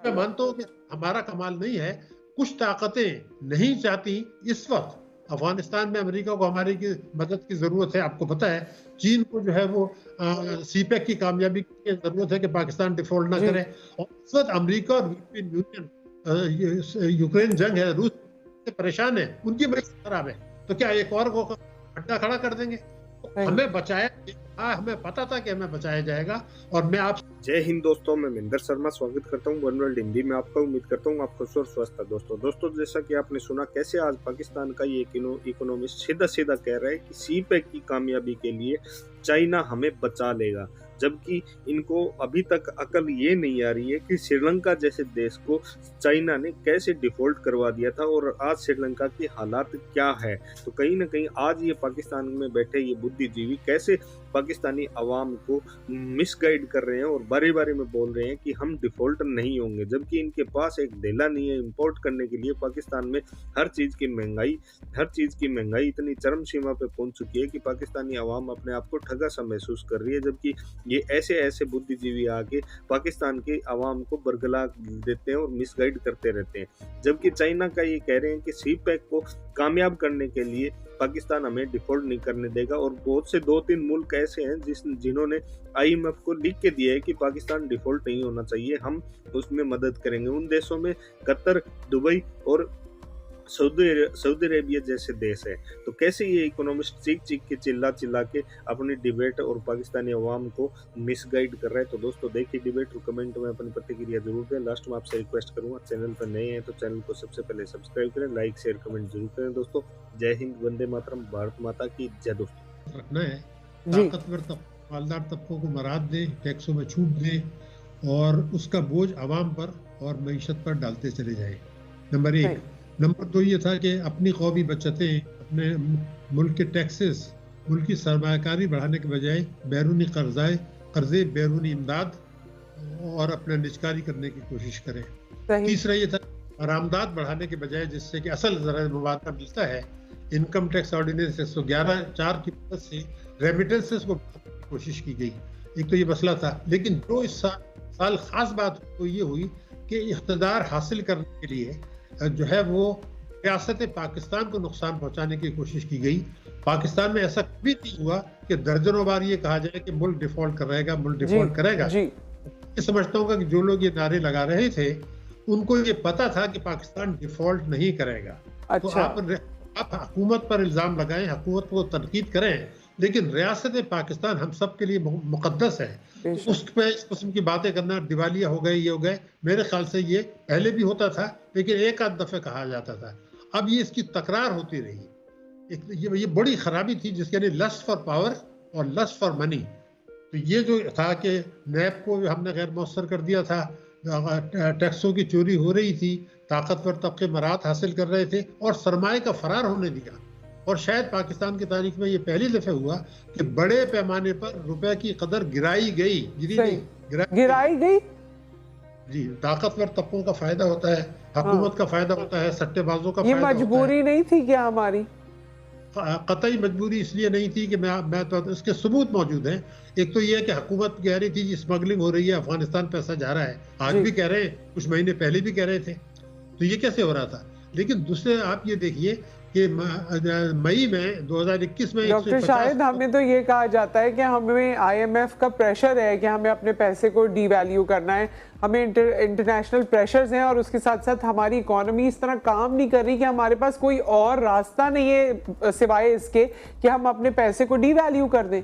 मैं मानता हूँ कि हमारा कमाल नहीं है, कुछ ताकतें नहीं चाहती इस वक्त अफगानिस्तान में अमेरिका को हमारी की मदद की जरूरत है। आपको पता है चीन को जो है वो सीपेक की कामयाबी की जरूरत है कि पाकिस्तान डिफॉल्ट ना जी करे। और इस वक्त अमेरिका और यूरोपियन यूनियन, यूक्रेन जंग है, रूस से परेशान है, उनकी मईशत खराब है, तो क्या एक और को अड्डा खड़ा कर देंगे? तो सही। हमें बचाया, हमें पता था कि हमें बचाया जाएगा। और मैं आप जय हिंद दोस्तों, मैं महेंद्र शर्मा स्वागत करता हूं वन वर्ल्ड हिंदी में आपका। उम्मीद करता हूं आप खुश और स्वस्थ हैं। दोस्तों जैसा कि आपने सुना कैसे आज पाकिस्तान का ये इकोनॉमिस्ट सीधा सीधा कह रहा है कि सीपेक की कामयाबी के लिए चाइना हमें बचा लेगा, जबकि इनको अभी तक अकल ये नहीं आ रही है कि श्रीलंका जैसे देश को चाइना ने कैसे डिफॉल्ट करवा दिया था और आज श्रीलंका की हालात क्या है। तो कहीं ना कहीं आज ये पाकिस्तान में बैठे ये बुद्धिजीवी कैसे पाकिस्तानी अवाम को मिसगाइड कर रहे हैं और बारी बारी में बोल रहे हैं कि हम डिफॉल्ट नहीं होंगे, जबकि इनके पास एक ढेला नहीं है इंपोर्ट करने के लिए। पाकिस्तान में हर चीज़ की महंगाई इतनी चरम सीमा पे पहुंच चुकी है कि पाकिस्तानी अवाम अपने आप को ठगा सा महसूस कर रही है, जबकि ये ऐसे बुद्धिजीवी आके पाकिस्तान के अवाम को बरगला देते हैं और मिसगाइड करते रहते हैं। जबकि चाइना का ये कह रहे हैं कि सीपेक को कामयाब करने के लिए पाकिस्तान हमें डिफॉल्ट नहीं करने देगा। और बहुत से 2-3 मुल्क ऐसे हैं जिन्होंने IMF को लिख के दिया है कि पाकिस्तान डिफॉल्ट नहीं होना चाहिए, हम उसमें मदद करेंगे। उन देशों में कतर, दुबई और सऊदी अरेबिया जैसे देश है। तो कैसे ये इकोनॉमिस्ट चीख के चिल्ला के अपनी डिबेट और पाकिस्तानी अवाम को मिसगाइड कर रहा है। तो दोस्तों देखिए डिबेट और कमेंट में अपनी प्रतिक्रिया जरूर दें। लास्ट में आपसे रिक्वेस्ट करूंगा, चैनल पर नए हैं तो चैनल को सबसे पहले सब्सक्राइब करें, लाइक शेयर कमेंट जरूर करें। दोस्तों जय हिंद, वंदे मातरम, भारत माता की जय। दोस्तों रखना है, जी ताकतवर मालदार तबकों को मराद दें, टैक्सों में छूट दें और उसका बोझ आवाम पर और मईशत पर डालते चले जाएं। नंबर सही। 1। नंबर 2 ये था कि अपनी कौमी बचतें, अपने मुल्क के टैक्सेस, मुल्क की सरमायाकारी बढ़ाने के बजाय बैरूनी कर्जे, बैरूनी इमदाद और अपना निजकारी करने की कोशिश करें। सही। तीसरा ये था आरामदाद बढ़ाने के बजाय, जिससे कि असल ज़रा मुबादला मिलता है, इनकम टैक्स ऑर्डिनेंस 111(4) की मदद से रेमिटेंसेस को बढ़ाने की कोशिश की गई। एक तो ये मसला था, लेकिन जो इस साल खास बात तो ये हुई कि इख्तिदार हासिल करने के लिए जो है वो रियासत पाकिस्तान को नुकसान पहुंचाने की कोशिश की गई। पाकिस्तान में ऐसा कभी नहीं हुआ कि दर्जनों बार ये कहा जाए कि मुल्क डिफॉल्ट करेगा, मुल्क डिफॉल्ट करेगा। जी मैं समझता हूँ कि जो लोग ये नारे लगा रहे थे उनको ये पता था कि पाकिस्तान डिफॉल्ट नहीं करेगा। तो अच्छा। आप हुकूमत पर इल्जाम लगाएं, हुकूमत को तनकीद करें, लेकिन रियासत पाकिस्तान हम सब के लिए मुकद्दस है। तो उस पे इस किस्म की बातें करना, दिवालिया हो गए, ये हो गए, मेरे ख्याल से ये पहले भी होता था, लेकिन एक आध दफे कहा जाता था। अब ये इसकी तकरार होती रही। ये बड़ी खराबी थी, जिसके लिए लस्ट फॉर पावर और लस्ट फॉर मनी। तो ये जो था कि नैब को हमने गैर मौसर कर दिया था, टैक्सों की चोरी हो रही थी, ताकतवर तबके मराहत हासिल कर रहे थे और सरमाए का फरार होने दिया। और शायद पाकिस्तान की तारीख में ये पहली दफे हुआ कि बड़े पैमाने पर रुपए की कदर गिराई गई। गिराई गई। जी, ताकतवर तबकों का फायदा होता है, हुकूमत का फायदा होता है, सट्टेबाजों का फायदा होता है। ये मजबूरी नहीं थी क्या हमारी? कतई मजबूरी इसलिए नहीं थी कि मैं तो इसके सबूत मौजूद हैं। एक तो ये है कि हुकूमत कह रही थी स्मगलिंग हो रही है, अफगानिस्तान पैसा जा रहा है, आज भी कह रहे हैं, कुछ महीने पहले भी कह रहे थे। तो ये कैसे हो रहा था? लेकिन दूसरे आप ये देखिए कि मई में 2021 में डॉक्टर शाहिद, हमें तो ये कहा जाता है कि हमें IMF का प्रेशर है कि हमें अपने पैसे को डीवैल्यू करना है, हमें इंटरनेशनल प्रेशर्स हैं और उसके साथ साथ हमारी इकोनॉमी इस तरह काम नहीं कर रही कि हमारे पास कोई और रास्ता नहीं है सिवाय इसके कि हम अपने पैसे को डीवैल्यू कर दें।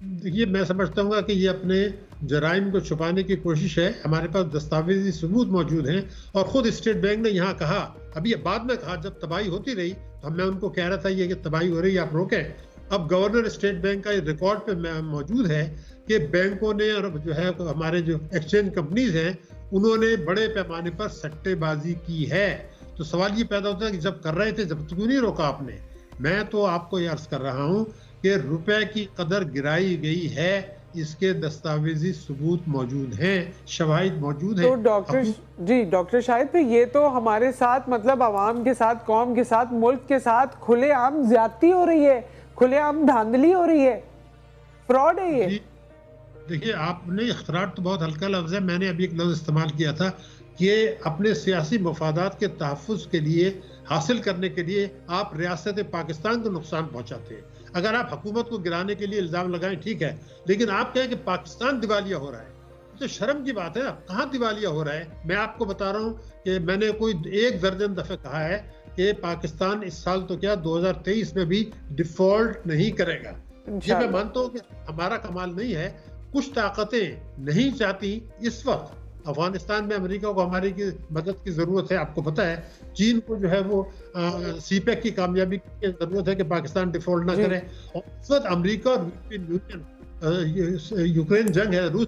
देखिए, मैं समझता हूँ कि ये अपने जराइम को छुपाने की कोशिश है। हमारे पास दस्तावेजी सबूत मौजूद हैं और खुद स्टेट बैंक ने यहाँ कहा, अभी ये बाद में कहा, जब तबाही होती रही तो मैं उनको कह रहा था ये कि तबाही हो रही है, आप रोकें। अब गवर्नर स्टेट बैंक का रिकॉर्ड पे मौजूद है कि बैंकों ने और जो है हमारे जो एक्सचेंज कंपनीज हैं उन्होंने बड़े पैमाने पर सट्टेबाजी की है। तो सवाल ये पैदा होता है कि जब कर रहे थे, जब क्यों नहीं रोका आपने? मैं तो आपको ये अर्ज कर रहा हूँ कि रुपए की कदर गिराई गई है, इसके दस्तावेजी सबूत मौजूद हैं, शवाहिद मौजूद हैं। तो डॉक्टर शाहिद, तो ये तो हमारे साथ, मतलब अवाम के साथ, कौम के साथ, मुल्क के साथ खुलेआम ज्यादती हो रही है, खुलेआम धांधली हो रही है, फ्रॉड है ये। देखिए, आपने इख्तरार तो बहुत हल्का लफ्ज है, मैंने अभी एक लफ्ज इस्तेमाल किया था कि अपने सियासी मफादात के तहफ़्फ़ुज़ के लिए, हासिल करने के लिए आप रियासत पाकिस्तान को नुकसान पहुंचाते हैं। अगर आप हुकूमत को गिराने के लिए इल्ज़ाम लगाएं ठीक है, लेकिन आप कहें कि पाकिस्तान दिवालिया हो रहा है, तो शर्म की बात है। कहाँ दिवालिया हो रहा है? मैं आपको बता रहा हूँ कि मैंने कोई 1 दर्जन दफ़े कहा है कि पाकिस्तान इस साल तो क्या 2023 में भी डिफ़ॉल्ट नहीं करेगा। ये मैं मानता हूँ कि हमारा कमाल नहीं है, कुछ ताकतें नहीं चाहती। इस वक्त अफगानिस्तान में अमेरिका को हमारी की मदद की जरूरत है। आपको पता है चीन को जो है वो सीपेक की कामयाबी की जरूरत है कि पाकिस्तान डिफॉल्ट ना करे। और इस वक्त अमेरिका और यूरोपियन यूनियन यूक्रेन जंग है, रूस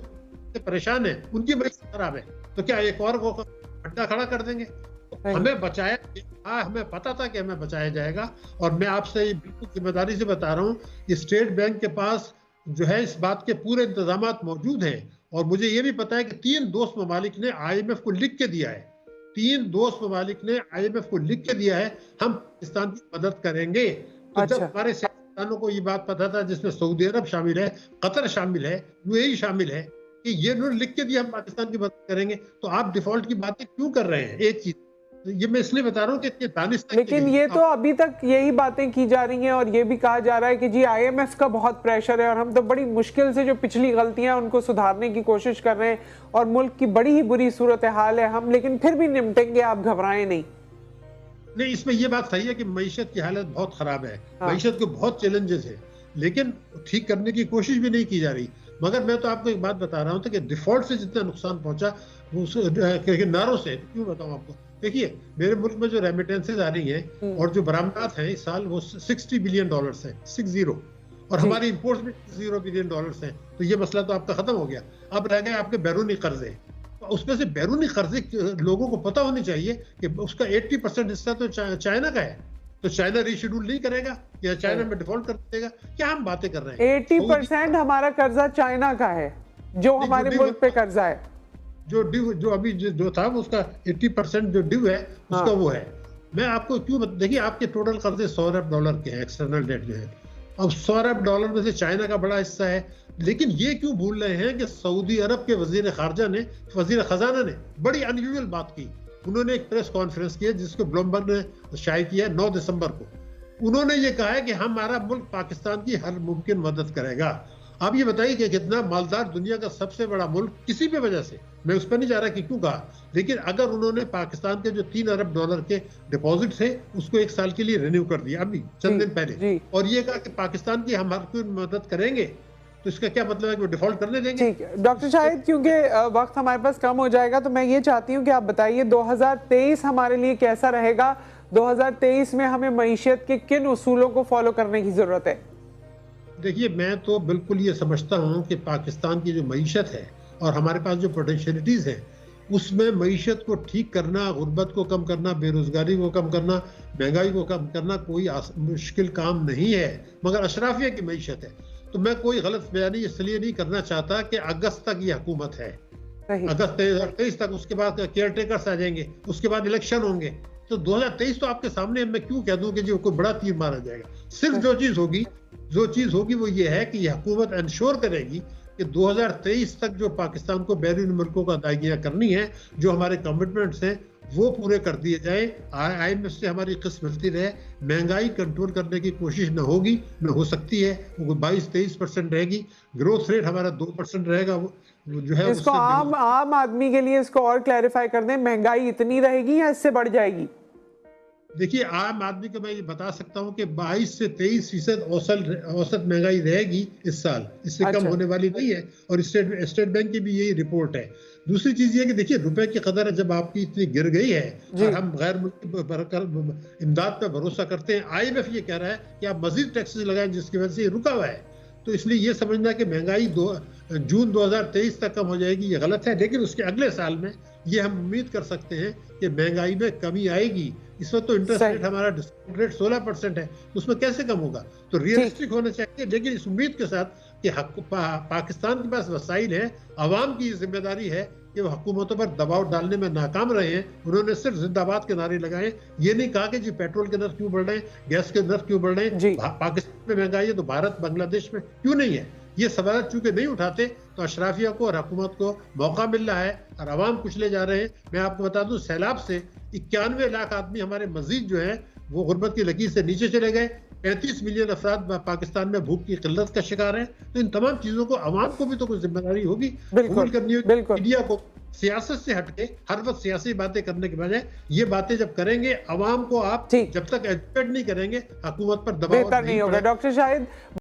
से परेशान है, उनकी मईशत खराब है, तो क्या एक और वो अड्डा खड़ा कर देंगे? हमें बचाया, हमें पता था कि हमें बचाया जाएगा। और मैं आपसे बिल्कुल जिम्मेदारी से बता रहा हूँ, स्टेट बैंक के पास जो है इस बात के पूरे इंतजामात मौजूद हैं। और मुझे ये भी पता है कि 3 दोस्त ममालिक ने IMF को लिख के दिया है, 3 दोस्त ममालिक ने IMF को लिख के दिया है हम पाकिस्तान की मदद करेंगे। तो जब हमारे सियासतदानों को ये बात पता था, जिसमें सऊदी अरब शामिल है, कतर शामिल है, UAE शामिल है, कि ये उन्होंने लिख के दिया हम पाकिस्तान की मदद करेंगे, तो आप डिफॉल्ट की बातें क्यों कर रहे हैं? एक चीज ये मैं इसलिए बता रहा हूँ कि दानिश, लेकिन ये तो अभी तक यही बातें की जा रही हैं और ये भी कहा जा रहा है कि जी IMF का बहुत प्रेशर है और हम तो बड़ी मुश्किल से जो पिछली गलतियां उनको सुधारने की कोशिश कर रहे हैं और मुल्क की बड़ी ही बुरी सूरत हाल है हम, लेकिन फिर भी निपटेंगे, आप घबराएं नहीं। नहीं, इसमें यह बात सही है कि मईशत की हालत बहुत खराब है। मईशत को बहुत चैलेंजेस है, लेकिन ठीक करने की कोशिश भी नहीं की जा रही। मगर मैं तो आपको एक बात बता रहा हूँ कि डिफॉल्ट से जितना नुकसान पहुंचा नारों से, क्यों बताऊं आपको। देखिए मेरे मुल्क में जो रेमिटेंसेज आ रही हैं और जो बरामदात हैं इस साल वो $60 बिलियन है, 60, और हमारी इंपोर्ट्स भी $0 बिलियन हैं। तो ये मसला तो आपका खत्म हो गया। अब रह गए आपके बैरूनी कर्जे। तो उसमें से बैरूनी कर्जे लोगों को पता होनी चाहिए कि उसका 80% हिस्सा तो चाइना का है। तो चाइना रीशेड्यूल नहीं करेगा या चाइना में डिफॉल्ट कर देगा? क्या हम बातें कर रहे हैं? 80% हमारा कर्जा चाइना का है, जो हमारे मुल्क पे कर्जा है। जो अभी जो था उसका 80% जो ड्यू है उसका वो है। मैं आपको क्यों देखिए, आपके टोटल कर्जे $100 अरब के हैं, एक्सटर्नल डेट जो है। अब $100 अरब में से चाइना का बड़ा हिस्सा है। लेकिन ये क्यों भूल रहे हैं कि सऊदी अरब के वजीर खजाना ने बड़ी अनयूजुअल बात की। उन्होंने एक प्रेस कॉन्फ्रेंस की है जिसको ब्लूमबर्ग ने शाये किया 9 दिसंबर को। उन्होंने ये कहा है कि हमारा मुल्क पाकिस्तान की हर मुमकिन मदद करेगा। आप ये बताइए कि कितना मालदार दुनिया का सबसे बड़ा मुल्क किसी भी वजह से, मैं उस पर नहीं जा रहा कि क्यों कहा, लेकिन अगर उन्होंने पाकिस्तान के जो $3 अरब के डिपॉजिट थे उसको 1 साल के लिए रिन्यू कर दिया अभी चंद दिन पहले, और ये कहा कि पाकिस्तान की हम हर कोई मदद करेंगे, तो इसका क्या मतलब है कि वो डिफॉल्ट करने देंगे? ठीक है डॉक्टर शाहिद, क्योंकि वक्त हमारे पास कम हो जाएगा, तो मैं ये चाहती हूँ कि आप बताइए 2023 हमारे लिए कैसा रहेगा। 2023 में हमें मईशत के किन उसूलों को फॉलो करने की जरूरत है? देखिए मैं तो बिल्कुल ये समझता हूँ कि पाकिस्तान की जो मईशत है और हमारे पास जो पोटेंशियलिटीज़ हैं उसमें मईशत को ठीक करना, गुर्बत को कम करना, बेरोजगारी को कम करना, महंगाई को कम करना कोई मुश्किल काम नहीं है, मगर अशराफिया की मईशत है। तो मैं कोई गलत बयानी इसलिए नहीं करना चाहता कि अगस्त तक ये हुकूमत है, अगस्त 2023 तक, उसके बाद केयर टेकर्स आ जाएंगे, उसके बाद इलेक्शन होंगे। तो 2023 तो आपके सामने, मैं क्यों कह दूं कि जो कोई बड़ा तीर मारा जाएगा। सिर्फ जो चीज होगी वो ये है कि यह हुकूमत इंश्योर करेगी कि 2023 तक जो पाकिस्तान को बैरून मुल्कों को अदायगियां करनी है, जो हमारे कमिटमेंट्स हैं वो पूरे कर दिए जाए। IMF से हमारी किस्त मिलती रहे, महंगाई कंट्रोल करने की कोशिश न होगी, न हो सकती है, वो 22-23% रहेगी, ग्रोथ रेट हमारा 2% रहेगा। वो जो है इसको आम आदमी के लिए इसको और क्लैरिफाई कर दें, महंगाई इतनी रहेगी या इससे बढ़ जाएगी? देखिए आम आदमी को मैं ये बता सकता हूँ कि 22 से 23% औसत महंगाई रहेगी इस साल, इससे कम होने वाली नहीं है। और स्टेट बैंक की भी यही रिपोर्ट है। दूसरी चीज ये कि देखिए रुपए की कदर जब आपकी इतनी गिर गई है और हम गैर मुल्की इमदाद पर भरोसा करते हैं, IMF ये कह रहा है कि आप मजीद टैक्सेस लगाएं जिसकी वजह से ये रुका हुआ है। तो इसलिए ये समझना कि महंगाई जून 2023 तक कम हो जाएगी ये गलत है। लेकिन उसके अगले साल में ये हम उम्मीद कर सकते हैं कि महंगाई में कमी आएगी। इस वक्त तो इंटरेस्ट रेट हमारा डिस्काउंट रेट 16% है, तो उसमें कैसे कम होगा? तो रियलिस्टिक होना चाहिए, लेकिन इस उम्मीद के साथ कि पाकिस्तान के पास वसाइल है, अवाम की जिम्मेदारी है कि वो हुकूमतों पर दबाव डालने में नाकाम रहे हैं। उन्होंने सिर्फ जिंदाबाद के नारे लगाए, ये नहीं कहा कि जी पेट्रोल के नर्फ क्यों बढ़ रहे हैं, गैस के नर्फ क्यों बढ़ रहे हैं, पाकिस्तान में महंगाई है तो भारत बांग्लादेश में क्यों नहीं है। ये सवाल चूंकि नहीं उठाते तो अशराफिया को और हुकूमत को मौका मिल रहा है और अवाम कुचले जा रहे हैं। मैं आपको बता दूं, सैलाब से 91 लाख आदमी हमारे मजीद जो है वो गुर्बत की लकीर से नीचे चले गए। 35 मिलियन अफराद पाकिस्तान में भूख की किल्लत का शिकार हैं। तो इन तमाम चीजों को अवाम को भी तो कुछ जिम्मेदारी होगी कबूल करनी होगी। मीडिया को सियासत से हटके हर वक्त सियासी बातें करने के बजाय ये बातें जब करेंगे, अवाम को आप जब तक एजुकेट नहीं करेंगे, हुकूमत पर दबाव नहीं होगा। डॉक्टर शाहिद